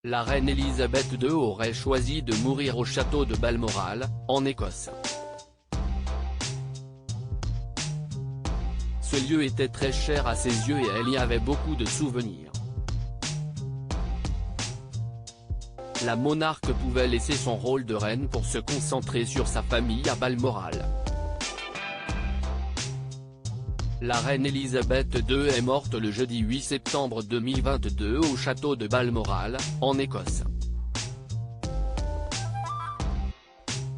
La reine Elisabeth II aurait choisi de mourir au château de Balmoral, en Écosse. Ce lieu était très cher à ses yeux et elle y avait beaucoup de souvenirs. La monarque pouvait laisser son rôle de reine pour se concentrer sur sa famille à Balmoral. La reine Elisabeth II est morte le jeudi 8 septembre 2022 au château de Balmoral, en Écosse.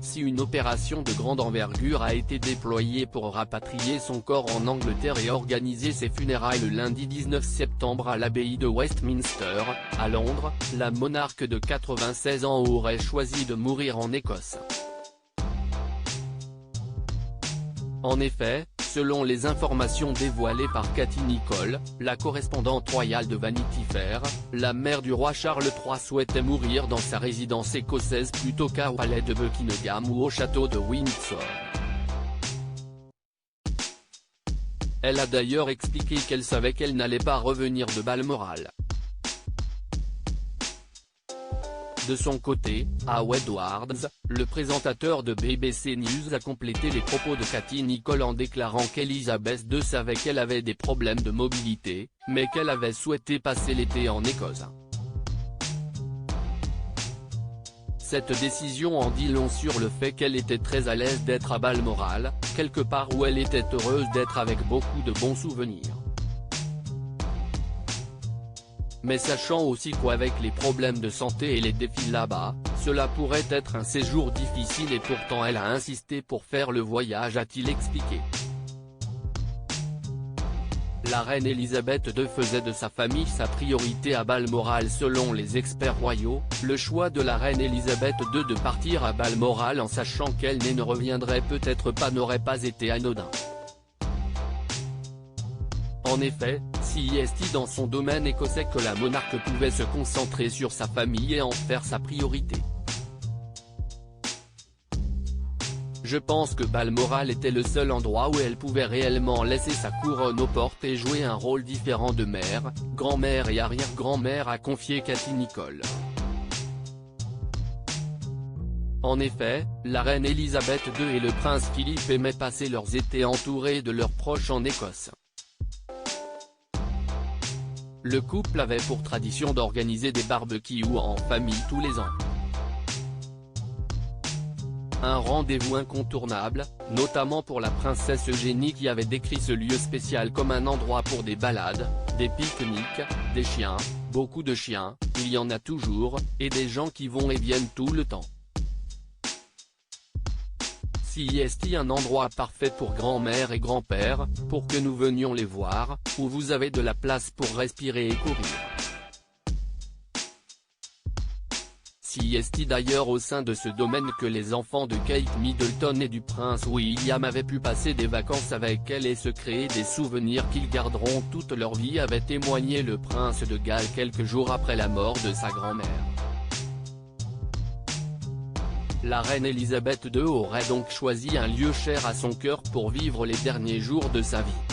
Si une opération de grande envergure a été déployée pour rapatrier son corps en Angleterre et organiser ses funérailles le lundi 19 septembre à l'abbaye de Westminster, à Londres, la monarque de 96 ans aurait choisi de mourir en Écosse. En effet, selon les informations dévoilées par Katie Nicholl, la correspondante royale de Vanity Fair, la mère du roi Charles III souhaitait mourir dans sa résidence écossaise plutôt qu'au palais de Buckingham ou au château de Windsor. Elle a d'ailleurs expliqué qu'elle savait qu'elle n'allait pas revenir de Balmoral. De son côté, Hugh Edwards, le présentateur de BBC News a complété les propos de Katie Nicholl en déclarant qu'Elisabeth II savait qu'elle avait des problèmes de mobilité, mais qu'elle avait souhaité passer l'été en Écosse. Cette décision en dit long sur le fait qu'elle était très à l'aise d'être à Balmoral, quelque part où elle était heureuse d'être avec beaucoup de bons souvenirs. Mais sachant aussi qu'avec les problèmes de santé et les défis là-bas, cela pourrait être un séjour difficile et pourtant elle a insisté pour faire le voyage, a-t-il expliqué. La reine Elisabeth II faisait de sa famille sa priorité à Balmoral selon les experts royaux. Le choix de la reine Elisabeth II de partir à Balmoral en sachant qu'elle ne reviendrait peut-être pas n'aurait pas été anodin. En effet, si est dans son domaine écossais que la monarque pouvait se concentrer sur sa famille et en faire sa priorité. Je pense que Balmoral était le seul endroit où elle pouvait réellement laisser sa couronne aux portes et jouer un rôle différent de mère, grand-mère et arrière-grand-mère, a confié Katie Nicholl. En effet, la reine Elisabeth II et le prince Philippe aimaient passer leurs étés entourés de leurs proches en Écosse. Le couple avait pour tradition d'organiser des barbecues en famille tous les ans. Un rendez-vous incontournable, notamment pour la princesse Eugénie qui avait décrit ce lieu spécial comme un endroit pour des balades, des pique-niques, des chiens, beaucoup de chiens, il y en a toujours, et des gens qui vont et viennent tout le temps. Si est un endroit parfait pour grand-mère et grand-père, pour que nous venions les voir, où vous avez de la place pour respirer et courir. Si est d'ailleurs au sein de ce domaine que les enfants de Kate Middleton et du prince William avaient pu passer des vacances avec elle et se créer des souvenirs qu'ils garderont toute leur vie, avait témoigné le prince de Galles quelques jours après la mort de sa grand-mère. La reine Elisabeth II aurait donc choisi un lieu cher à son cœur pour vivre les derniers jours de sa vie.